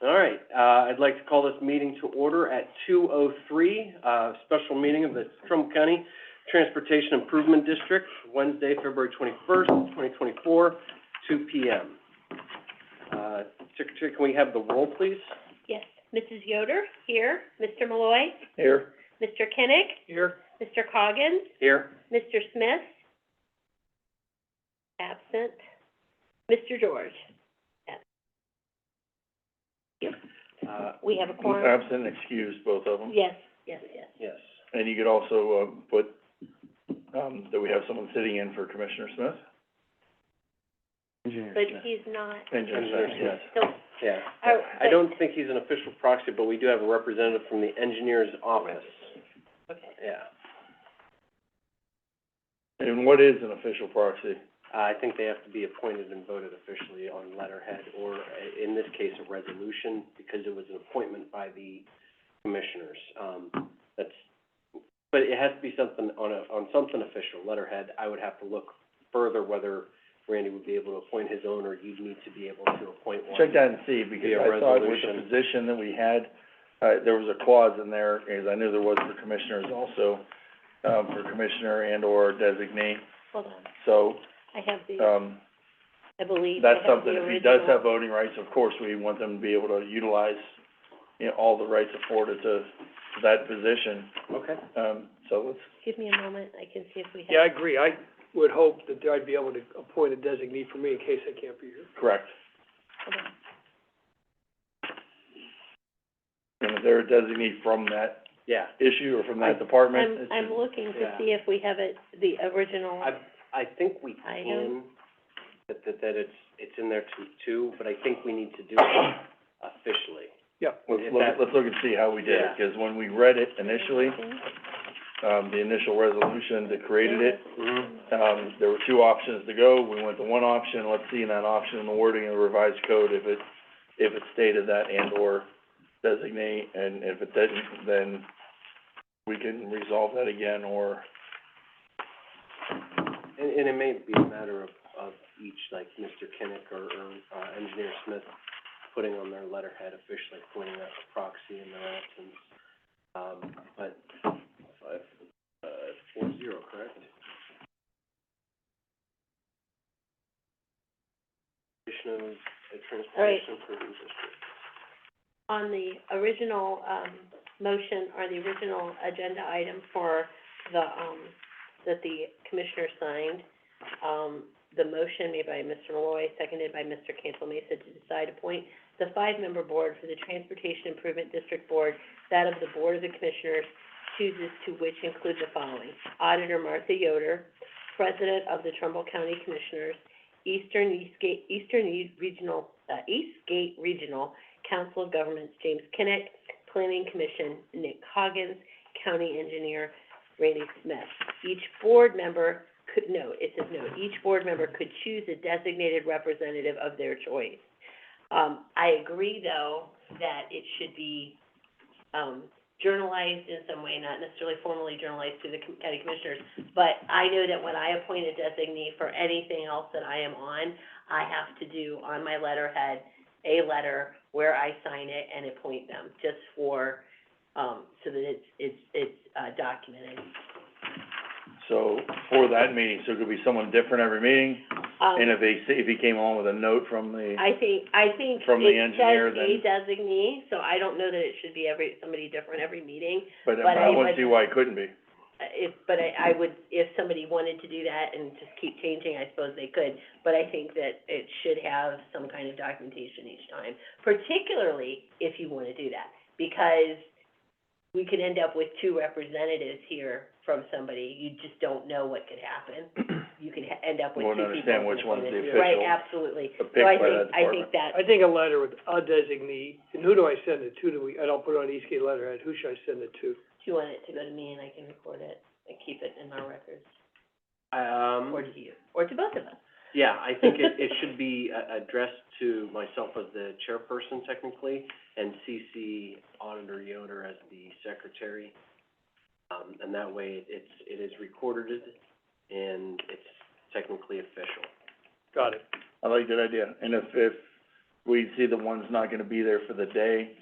All right, I'd like to call this meeting to order at 2:03, special meeting of the Trumbull County Transportation Improvement District, Wednesday, February 21st, 2024, 2 p.m. Secretary, can we have the roll, please? Yes. Mrs. Yoder, here. Mr. Malloy, Here. Mr. Kinnick, Here. Mr. Coggins, Here. Mr. Smith, absent. Mr. George, absent. We have a quorum. Absent, excused, both of them. Yes. Yes. And you could also, put, that we have someone sitting in for Commissioner Smith? But he's not. Engineer Smith, yes. So, Yeah. Oh, I don't think he's an official proxy, but we do have a representative from the engineer's office. okay. Yeah. And what is an official proxy? I think they have to be appointed and voted officially on letterhead, or in this case, a resolution, because it was an appointment by the commissioners. But it has to be something on something official, letterhead. I would have to look further whether Randy would be able to appoint his own, or you'd need to be able to appoint one. Check that and see, because Via I thought with the resolution. position that we had, there was a clause in there, as I knew there was for commissioners also, for commissioner and or designee. Hold on. So, I have the, I believe that's I have something, the if he does original. have voting rights, of course, we want them to be able to utilize, all the rights afforded to that position. Okay. So let's, Give me a moment. I can see if we have. Yeah, I agree. I would hope that I'd be able to appoint a designee for me in case I can't be here. correct. Hold on. And if they're a designee from that Yeah. issue or from that department, it's I'm looking to yeah. see if we have it, the original. I think we I can, that it's in there too, but I think we need to do it officially. Yeah. let's look and see how we did it, Yeah. because when we read it initially, the initial resolution that created it, Mm-hmm. there were two options to go. We went to one option. Let's see in that option in the wording of the revised code if it stated that and or designate, and if it didn't, then we can resolve that again, or, And it may be a matter of each, like Mr. Kinnick or Engineer Smith putting on their letterhead officially, pointing out the proxy in their absence. But 5-4-0, correct? Of a Transportation Improvement District. On the original, motion, or the original agenda item for the, that the commissioner signed, the motion made by Mr. Malloy, seconded by Mr. Cancel Mesa to decide to appoint the 5-member board for the Transportation Improvement District Board, that of the Board of the Commissioners chooses to, which include the following: Auditor Martha Yoder, President of the Trumbull County Commissioners, Eastgate Regional Council of Governments James Kinnick, Planning Commission Nick Coggins, County Engineer Randy Smith. Each board member each board member could choose a designated representative of their choice. I agree, though, that it should be, journalized in some way, not necessarily formally journalized to the county commissioners, but I know that when I appoint a designee for anything else that I am on, I have to do on my letterhead a letter where I sign it and appoint them, just for, so that it's documented. so, for that meeting, so it could be someone different every meeting, and if he came on with a note from the, I think From the engineer, it says a designee, so I don't know that it should be somebody different every meeting. but but I I wouldn't would- see why it couldn't be. I would, if somebody wanted to do that and just keep changing, I suppose they could, but I think that it should have some kind of documentation each time, particularly if you wanna do that, because we could end up with 2 representatives here from somebody, you just don't know what could happen. You can end up with 2 Won't people. understand which one's the appointed. official, Right, absolutely. picked So by I that think department. that, I think a letter with a designee, and who do I send it to? I don't put it on Eastgate letterhead. Who should I send it to? do you want it to go to me and I can record it and keep it in our records, or to you, or to both of us? Yeah, I think it should be addressed to myself as the chairperson technically, and CC Auditor Yoder as the secretary. And that way it is recorded and it's technically official. Got it. I like that idea, and if we see the one's not gonna be there for the day,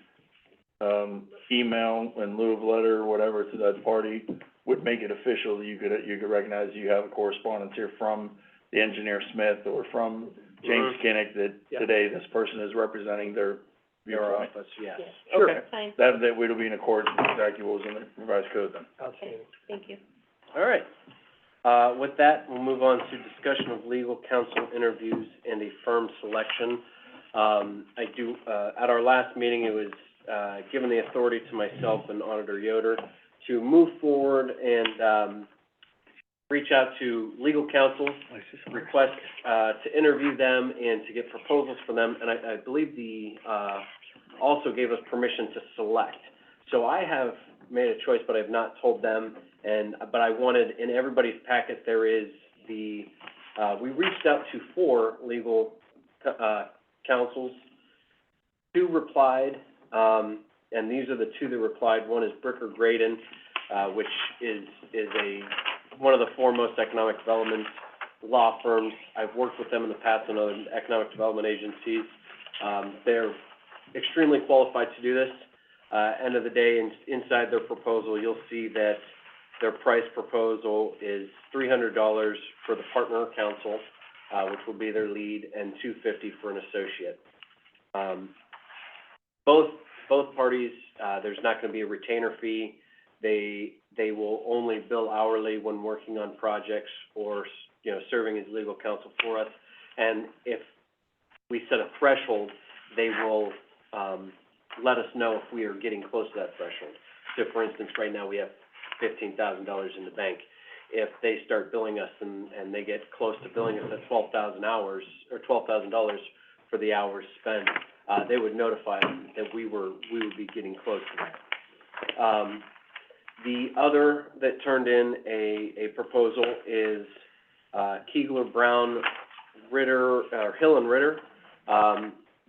email in lieu of letter or whatever to that party would make it official, you could recognize you have a correspondence here from the engineer Smith or from James Kinnick that Yeah. today this person is representing their Your viewpoint. office, yes. Yes. Sure. Okay. Fine, That would be in accordance with exactly what was in the revised code then. Outstanding. thank you. All right. With that, we'll move on to discussion of legal counsel interviews and a firm selection. At our last meeting, it was, given the authority to myself and Auditor Yoder to move forward and, reach out to legal counsel, request, to interview them and to get proposals from them. And I believe also gave us permission to select. So I have made a choice, but I've not told them. But I wanted, in everybody's packet, there is we reached out to 4 legal, counsels. 2 replied, and these are the 2 that replied. One is Bricker Graydon, which is one of the foremost economic development law firms. I've worked with them in the past on other economic development agencies. They're extremely qualified to do this. End of the day, inside their proposal, you'll see that their price proposal is $300 for the partner counsel, which will be their lead, and $250 for an associate. Both parties, there's not gonna be a retainer fee. They will only bill hourly when working on projects or, serving as legal counsel for us. And if we set a threshold, they will, let us know if we are getting close to that threshold. So for instance, right now we have $15,000 in the bank. If they start billing us and they get close to billing us at 12,000 hours, or $12,000 for the hours spent, they would notify us that we would be getting close to that. The other that turned in a proposal is, Keegler, Brown, Ritter, or Hill and Ritter.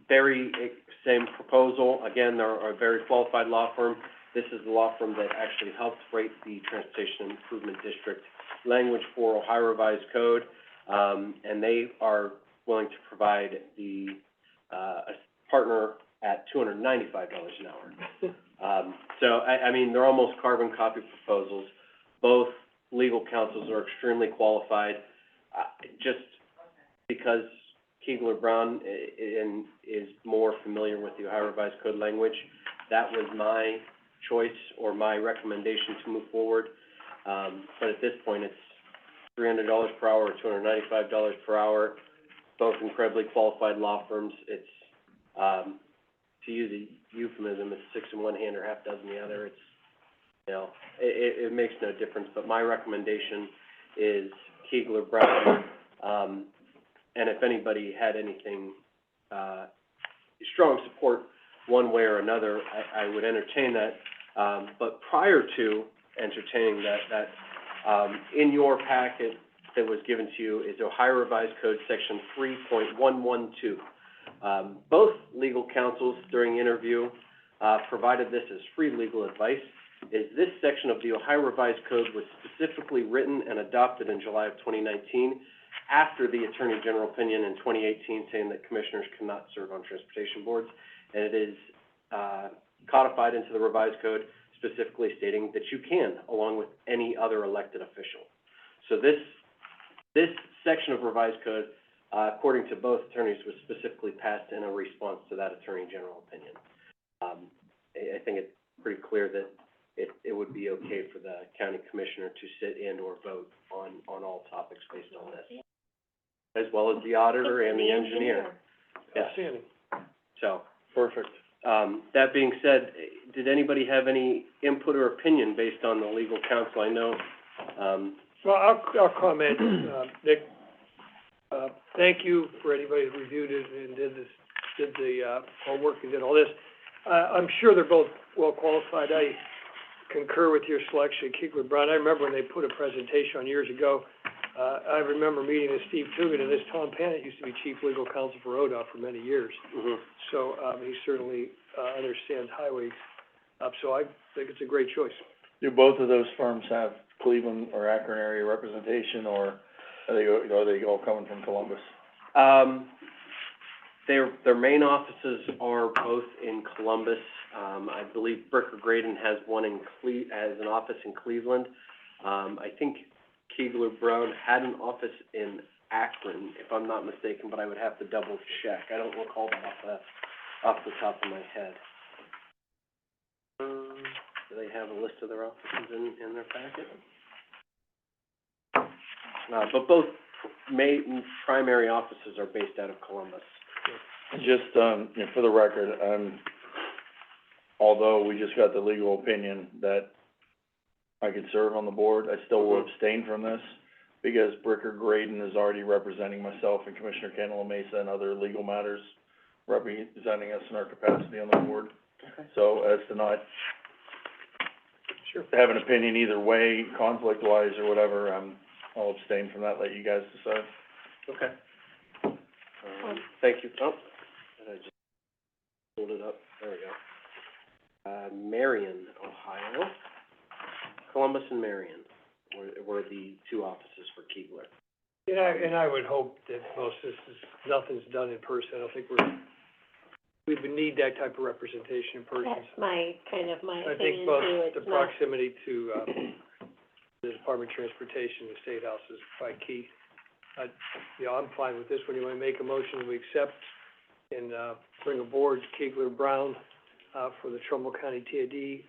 Very same proposal. Again, they're a very qualified law firm. This is the law firm that actually helped write the Transportation Improvement District language for Ohio Revised Code. And they are willing to provide a partner at $295 an hour. So, I mean, they're almost carbon copy proposals. Both legal counsels are extremely qualified. Just because Keegler Brown is more familiar with the Ohio Revised Code language, that was my choice or my recommendation to move forward. But at this point, it's $300 per hour or $295 per hour, both incredibly qualified law firms. It's, to use a euphemism, it's 6 in one hand or half dozen the other. It's, it makes no difference, but my recommendation is Keegler Brown. And if anybody had anything, strong support one way or another, I would entertain that. But prior to entertaining that, in your packet that was given to you is Ohio Revised Code Section 3.112. Both legal counsels during the interview, provided this as free legal advice. This section of the Ohio Revised Code was specifically written and adopted in July of 2019 after the Attorney General opinion in 2018 saying that commissioners cannot serve on transportation boards. And it is, codified into the revised code, specifically stating that you can, along with any other elected official. So this section of revised code, according to both attorneys, was specifically passed in a response to that Attorney General opinion. I think it's pretty clear that it would be okay for the county commissioner to sit and or vote on all topics based on this, as well as the auditor and the engineer. Yes. Outstanding. So, Perfect. that being said, did anybody have any input or opinion based on the legal counsel? I know, Well, I'll comment, Nick, thank you for anybody who reviewed it and did the homework and did all this. I'm sure they're both well qualified. I concur with your selection, Keegler Brown. I remember when they put a presentation on years ago. I remember meeting with Steve Tugend, and this Tom Pannett used to be chief legal counsel for ODOT for many years. So, he certainly, understands highways. So I think it's a great choice. Do both of those firms have Cleveland or Akron area representation, or are they all coming from Columbus? their main offices are both in Columbus. I believe Bricker Graydon has one in has an office in Cleveland. I think Keegler Brown had an office in Akron, if I'm not mistaken, but I would have to double check. I don't recall that off the top of my head. Do they have a list of their offices in their packet? But both primary offices are based out of Columbus. Just, for the record, although we just got the legal opinion that I could serve on the board, I still will abstain from this, because Bricker Graydon is already representing myself and Commissioner Cantala Mesa and other legal matters, representing us in our capacity on the board. Okay. So as to not have an opinion either way, conflict-wise or whatever, I'll abstain from that, let you guys decide. Okay. Thank you. Oh, I just pulled it up. There we go. Marion, Ohio. Columbus and Marion were the two offices for Keegler. And I would hope that most of this nothing's done in person. I don't think we would need that type of representation in person. That's my opinion too. I think both the proximity to, the Department of Transportation, the State House is quite key. I'm fine with this one. You wanna make a motion, we accept and, bring aboard Keegler Brown, for the Trumbull County TID,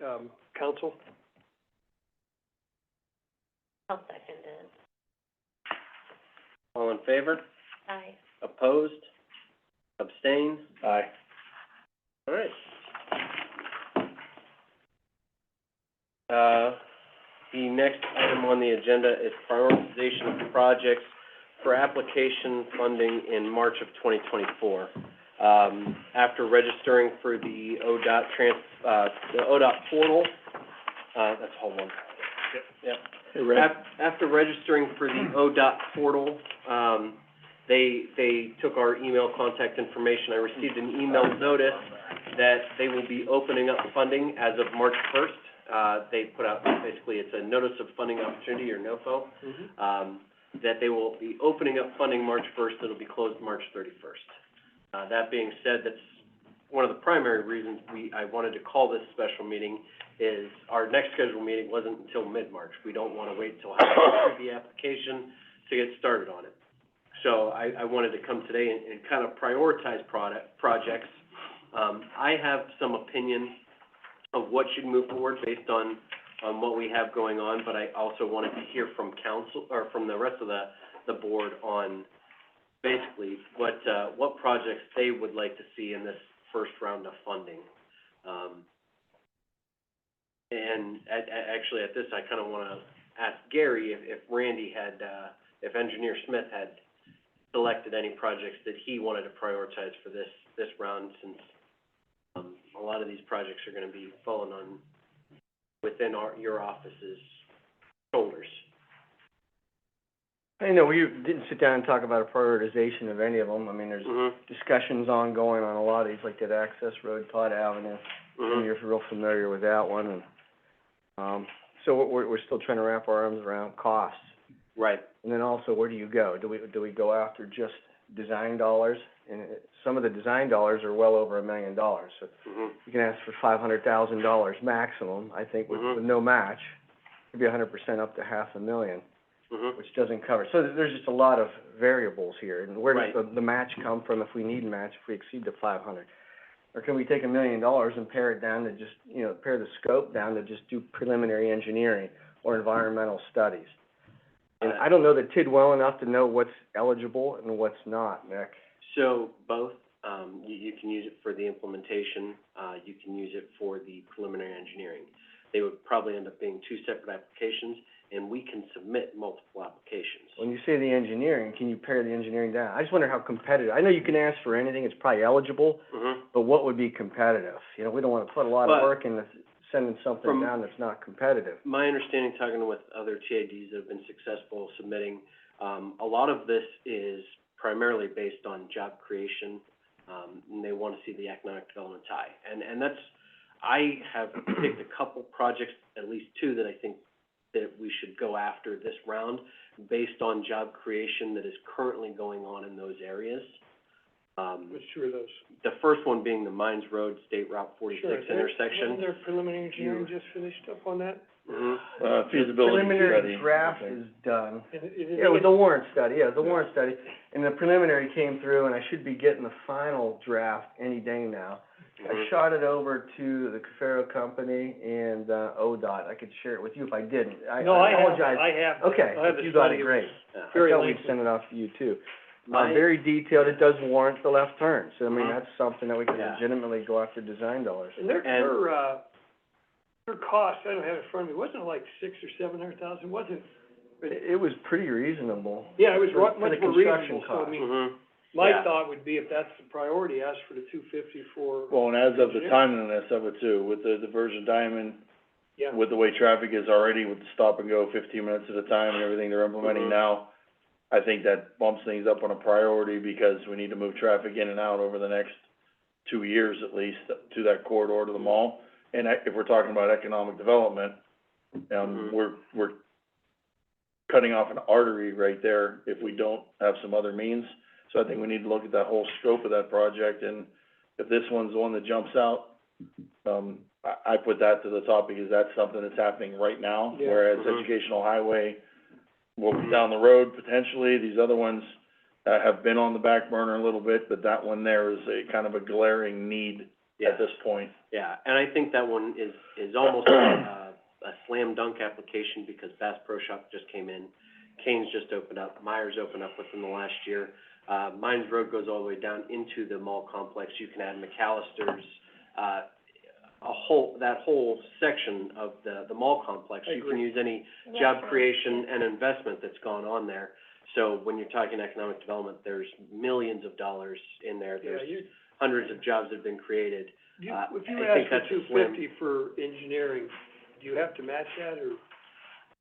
Council? I'll second it. All in favor? Aye. Opposed? Abstain? Aye. All right. The next item on the agenda is prioritization of projects for application funding in March of 2024. After registering for the ODOT portal, that's whole one. Yep. After registering for the ODOT portal, they took our email contact information. I received an email notice that they will be opening up funding as of March 1st. They put out, basically, it's a notice of funding opportunity, or NOFO, that they will be opening up funding March 1st, it'll be closed March 31st. That being said, that's one of the primary reasons I wanted to call this special meeting is our next scheduled meeting wasn't until mid-March. We don't want to wait till after the application to get started on it. So I wanted to come today and kind of prioritize projects. I have some opinion of what should move forward based on what we have going on, but I also wanted to hear from council, or from the rest of the board on basically what projects they would like to see in this first round of funding. And actually at this, I kind of want to ask Gary if Randy had, if Engineer Smith had selected any projects that he wanted to prioritize for this round, since a lot of these projects are going to be falling on within your office's shoulders. I know, we didn't sit down and talk about a prioritization of any of them. I mean, there's discussions ongoing on a lot of these, like that access road, Todd Avenue, and you're real familiar with that one, and, so we're still trying to wrap our arms around costs. Right. And then also, where do you go? Do we go after just design dollars? And some of the design dollars are well over $1 million, so you can ask for $500,000 maximum, I think, with no match. It'd be 100% up to $500,000. Which doesn't cover, so there's just a lot of variables here, and where does the match come from if we need a match, if we exceed the 500? Or can we take $1 million and pare it down to just, pare the scope down to just do preliminary engineering or environmental studies? And I don't know the TID well enough to know what's eligible and what's not, Nick. So both, you can use it for the implementation, you can use it for the preliminary engineering. They would probably end up being two separate applications, and we can submit multiple applications. When you say the engineering, can you pare the engineering down? I just wonder how competitive, I know you can ask for anything, it's probably eligible, but what would be competitive? We don't wanna put a lot of work into sending something down that's not competitive. My understanding, talking with other TIDs that have been successful submitting, a lot of this is primarily based on job creation, and they wanna see the economic development tie. And that's, I have picked a couple projects, at least two, that I think that we should go after this round based on job creation that is currently going on in those areas. Which two are those? The first one being the Mines Road State Route 46 Sure. intersection. Wasn't there preliminary engineering just finished up on that? Feasibility study. Preliminary I draft think. is done. Is Yeah, it was a warrant study, and the preliminary came through, and I should be getting the final draft any day now. I shot it over to the Cafaro Company and, ODOT, I could share it with you if I didn't, No, I have, apologize. I have. Okay, I have if the you got it, study. great. Yeah. I Very thought we'd lengthy. send it off to you too. My- Very detailed, it does warrant the left turn, so I mean, Mhm. that's something that we can Yeah. legitimately go after design dollars. And their, And- their cost, I don't have it in front of me, wasn't it like $600,000 or $700,000, wasn't? It was pretty reasonable. Yeah, it was For- much for more the construction reasonable, so I cost. mean, my Yeah. thought would be if that's the priority, ask for the $250 for, Well, and as of the engineering. timeliness of it too, with the diversion diamond, Yeah. with the way traffic is already with the stop and go 15 minutes at a time and everything they're implementing Mhm. now, I think that bumps things up on a priority because we need to move traffic in and out over the next 2 years at least to that corridor to the mall. And if we're talking about economic development, Mhm. we're cutting off an artery right there if we don't have some other means. So I think we need to look at that whole scope of that project, and if this one's the one that jumps out, I put that to the top because that's something that's happening right now. Yeah. Whereas Mhm. educational highway will be down the road potentially, these other ones, have been on the back burner a little bit, but that one there is a kind of a glaring need Yeah. at this point. Yeah, and I think that one is almost a slam dunk application because Bass Pro Shop just came in, Kane's just opened up, Myers opened up within the last year. Mines Road goes all the way down into the mall complex, you can add McAllister's, that whole section of the mall complex. I You can agree. use any job creation and investment that's gone on there. So when you're talking economic development, there's millions of dollars in there, Yeah, there's hundreds of jobs that have been created. if you I ask think for that's a slim- $250 for engineering, do you have to match that, or?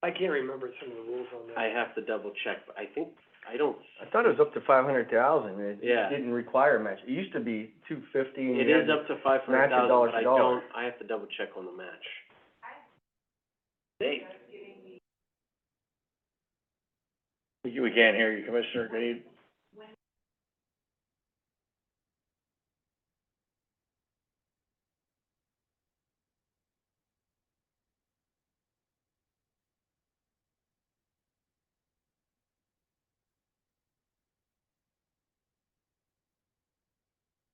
I can't remember some of the rules on that. I have to double check, but I I thought it was up to 500,000, it Yeah. didn't require a match, it used to be 250 and it you is had up to 500,000, dollar but for I dollar. I have to double check on the match. Hey, We can't hear you, Commissioner, can you?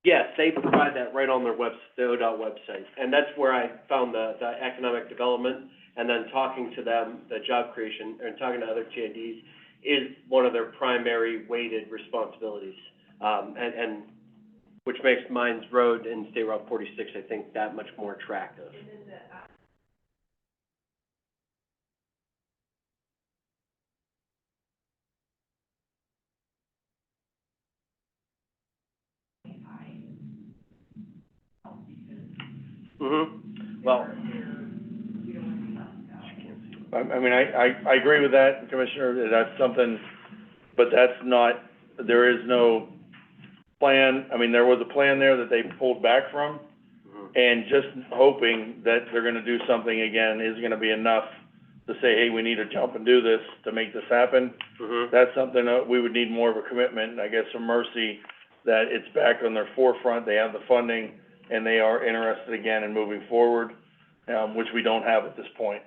Yes, they provide that right on their the ODOT website, and that's where I found the economic development, and then talking to them, the job creation, and talking to other TIDs is one of their primary weighted responsibilities. And which makes Mines Road and State Route 46, I think, that much more attractive. Well, I mean, I agree with that, Commissioner, that's something, but that's not, there is no plan, I mean, there was a plan there that they pulled back from, and just hoping that they're gonna do something again is gonna be enough to say, hey, we need to jump and do this to make this happen. That's something that we would need more of a commitment, I guess, from Mercy, that it's back on their forefront, they have the funding, and they are interested again in moving forward, which we don't have at this point.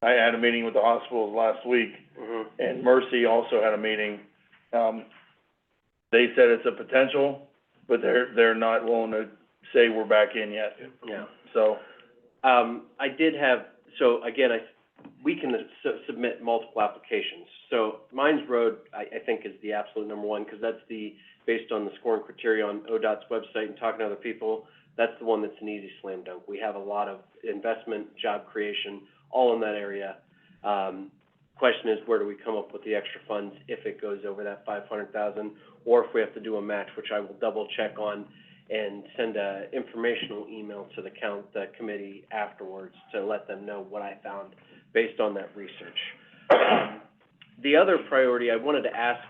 I had a meeting with the hospitals last week, and Mercy also had a meeting. They said it's a potential, but they're not willing to say we're back in yet, yeah. so. I did have, so again, we can submit multiple applications. So Mines Road, I think is the absolute number one, because that's based on the scoring criteria on ODOT's website and talking to other people, that's the one that's an easy slam dunk. We have a lot of investment, job creation, all in that area. Question is, where do we come up with the extra funds if it goes over that 500,000, or if we have to do a match, which I will double check on and send a informational email to the committee afterwards to let them know what I found based on that research. The other priority I wanted to ask,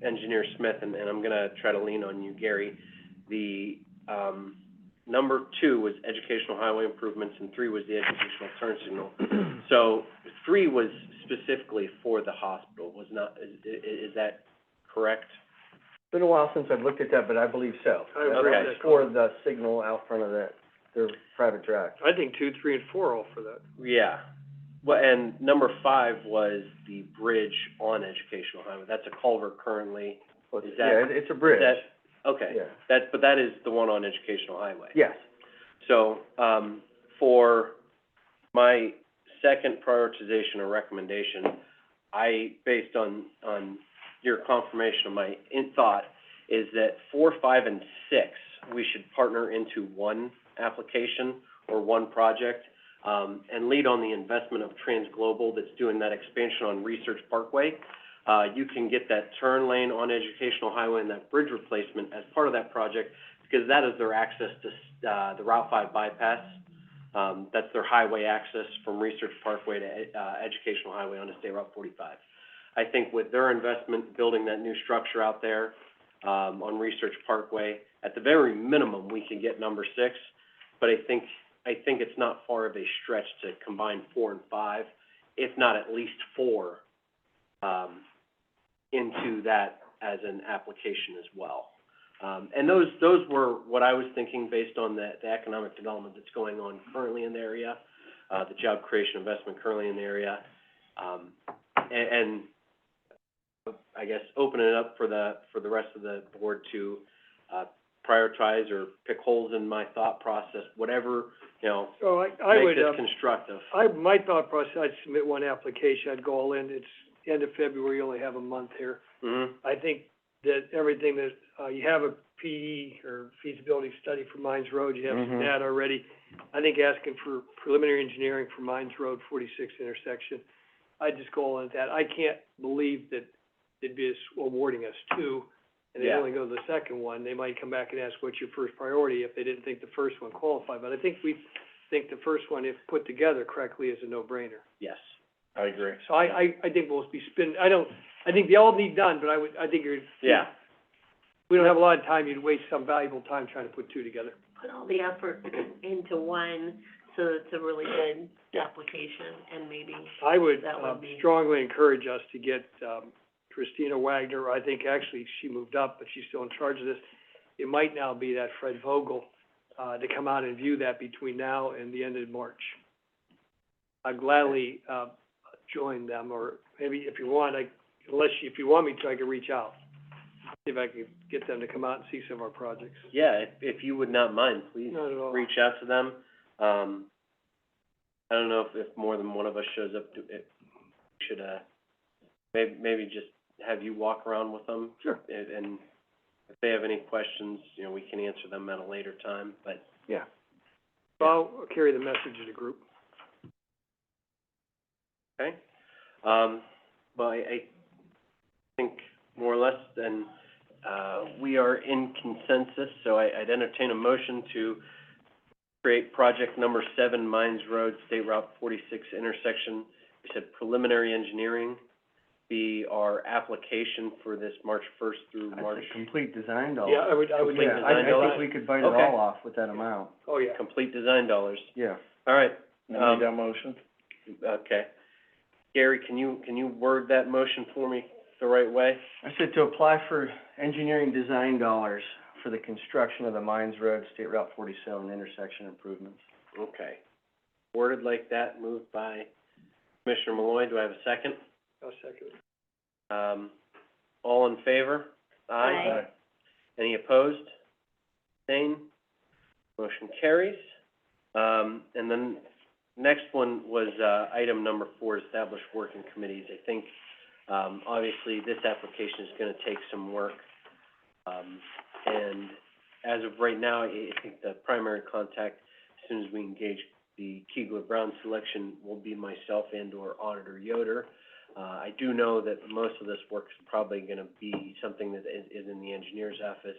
Engineer Smith, and I'm gonna try to lean on you, Gary, the, number 2 was educational highway improvements, and 3 was the educational turn signal. So 3 was specifically for the hospital, was not, is that correct? Been a while since I've looked at that, but I believe so. I agree with That's that for comment. the signal out front of that, their private track. I think 2, 3, and 4 are all for that. Yeah. Well, and number 5 was the bridge on Educational Highway. That's a culvert currently. Is that- Yeah, it's a bridge. Okay. Yeah. But that is the one on Educational Highway. Yes. So, for my second prioritization or recommendation, based on your confirmation of my thought, is that 4, 5, and 6, we should partner into one application or one project, and lead on the investment of Transglobal that's doing that expansion on Research Parkway. You can get that turn lane on Educational Highway and that bridge replacement as part of that project, because that is their access to, the Route 5 bypass. That's their highway access from Research Parkway to, Educational Highway onto State Route 45. I think with their investment, building that new structure out there, on Research Parkway, at the very minimum, we can get number 6, but I think it's not far of a stretch to combine 4 and 5, if not at least 4, into that as an application as well. And those were what I was thinking based on the economic development that's going on currently in the area, the job creation investment currently in the area, and I guess open it up for the rest of the board to, prioritize or pick holes in my thought process, whatever, So I make would, this constructive. my thought process, I'd submit one application, I'd go all in, it's end of February, you only have a month here. Mm-hmm. I think that everything that, you have a PE or feasibility study for Mines Road, you have some Mhm. data already. I think asking for preliminary engineering for Mines Road 46 intersection, I'd just go all in that. I can't believe that they'd be awarding us 2, and they Yeah. only go to the second one. They might come back and ask, what's your first priority, if they didn't think the first one qualified. But I think the first one, if put together correctly, is a no-brainer. Yes. I agree. So I think we'll be I think they all need done, but I think Yeah. we don't have a lot of time, you'd waste some valuable time trying to put 2 together. Put all the effort into one, so it's a really good application, and maybe, I would, That would be- strongly encourage us to get, Christina Wagner, I think actually she moved up, but she's still in charge of this. It might now be that Fred Vogel, to come out and view that between now and the end of March. I'd gladly, join them, or maybe if you want, if you want me to, I could reach out. See if I can get them to come out and see some of our projects. Yeah, if you would not mind, please Not at all. reach out to them. I don't know if more than one of us shows up to it, should, maybe just have you walk around with them. Sure. And if they have any questions, we can answer them at a later time, but. Yeah. So I'll carry the message to the group. Okay, well, I think more or less then, we are in consensus, so I'd entertain a motion to create project number 7, Mines Road, State Route 46 intersection. We said preliminary engineering be our application for this March 1st through March. That's a complete design dollar. Yeah, I would, Complete Yeah, design I dollars? think we could bite it Okay. all off with that amount. oh, yeah. Complete design dollars. Yeah. All right, I need that motion. okay. Gary, can you word that motion for me the right way? I said to apply for engineering design dollars for the construction of the Mines Road, State Route 47 intersection improvements. Okay. Worded like that, moved by Commissioner Malloy. Do I have a second? I'll second it. All in favor? Aye. Any opposed? Same. Motion carries. And then next one was, item number 4, establish working committees. I think, obviously, this application is gonna take some work. And as of right now, I think the primary contact, as soon as we engage the Keegler-Brown selection, will be myself and/or Auditor Yoder. I do know that most of this work is probably gonna be something that is in the engineer's office.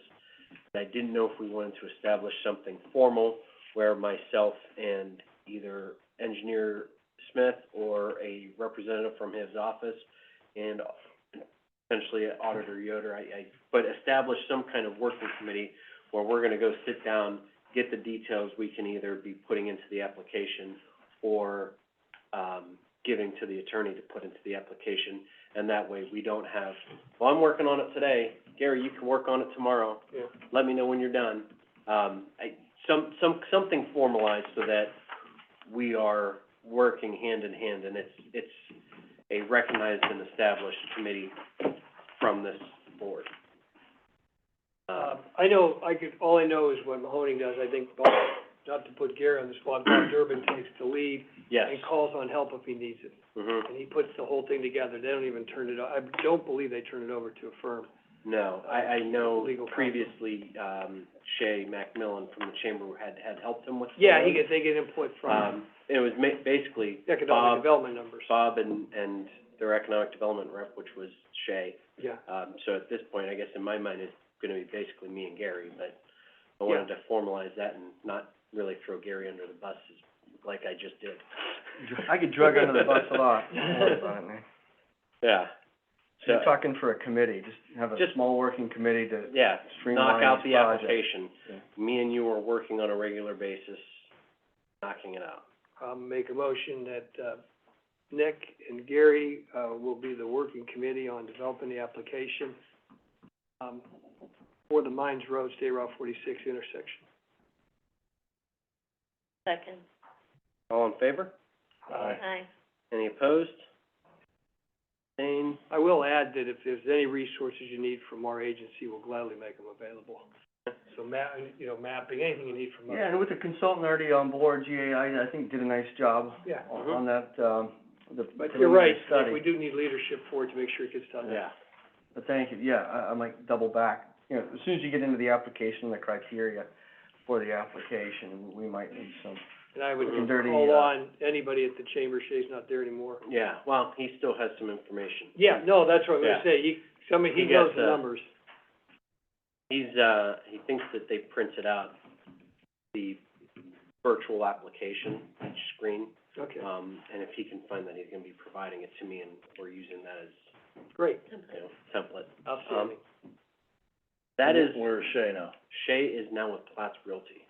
I didn't know if we wanted to establish something formal where myself and either Engineer Smith or a representative from his office and potentially Auditor Yoder, but establish some kind of working committee where we're gonna go sit down, get the details we can either be putting into the application or, giving to the attorney to put into the application, and that way we don't have, well, I'm working on it today, Gary, you can work on it tomorrow. Yeah. Let me know when you're done. Something formalized so that we are working hand in hand, and it's a recognized and established committee from this board. I know, all I know is what Mahoning does, I think, Bob, not to put Gary on the spot, Bob Durbin takes the lead Yes. and calls on help if he needs it. Mhm. And he puts the whole thing together, they don't even turn it, I don't believe they turn it over to a firm. No, I know Legal counsel. previously, Shay Macmillan from the chamber had helped him with. Yeah, some of they get input from it was basically economic development numbers. Bob and their economic development rep, which was Shay. Yeah, So at this point, I guess in my mind, it's gonna be basically me and Gary, but I wanted to formalize that and not really throw Gary under the bus like I just did. I get drug under the bus a lot. Don't worry about it, man. Yeah. So you're talking for a committee, just have a Just- small working committee to Yeah, streamline knock out these the projects. application. Yeah. Me and you are working on a regular basis, knocking it out. make a motion that, Nick and Gary, will be the working committee on developing the application, for the Mines Road, State Route 46 intersection. Second. All in favor? Aye. Any opposed? Same. I will add that if there's any resources you need from our agency, we'll gladly make them available. So mapping, anything you need from us. Yeah, and with the consultant already on board, GAI, I think did a nice job Yeah. on that, the But you're right, preliminary study. we do need leadership for it to make sure it gets done. Yeah. But thank you, yeah, I might double back, you know, as soon as you get into the application, the criteria for the application, we might need some. And I would Looking dirty, call on anybody at the chamber, Shay's not there anymore. Yeah, well, he still has some information. Yeah, no, that's what I was Yeah. gonna say, he He knows gets, the numbers. He thinks that they printed out the virtual application, each screen. Okay, And if he can find that, he's gonna be providing it to me, and we're using that as, great, template. outstanding. That is, Where's Shay now? Shay is now with Platts Realty.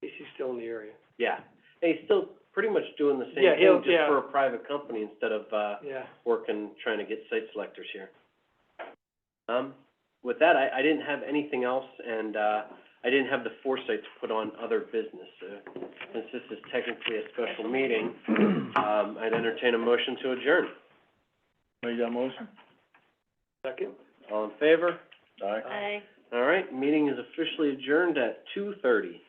He's still in the area. Yeah. And he's still pretty much doing the Yeah, same he'll- thing, just yeah. for a private company instead of, Yeah, working, trying to get site selectors here. With that, I didn't have anything else, and, I didn't have the foresight to put on other business. Since this is technically a special meeting, I'd entertain a motion to adjourn. Make that motion? second? All in favor? Aye. Aye. All right, meeting is officially adjourned at 2:30.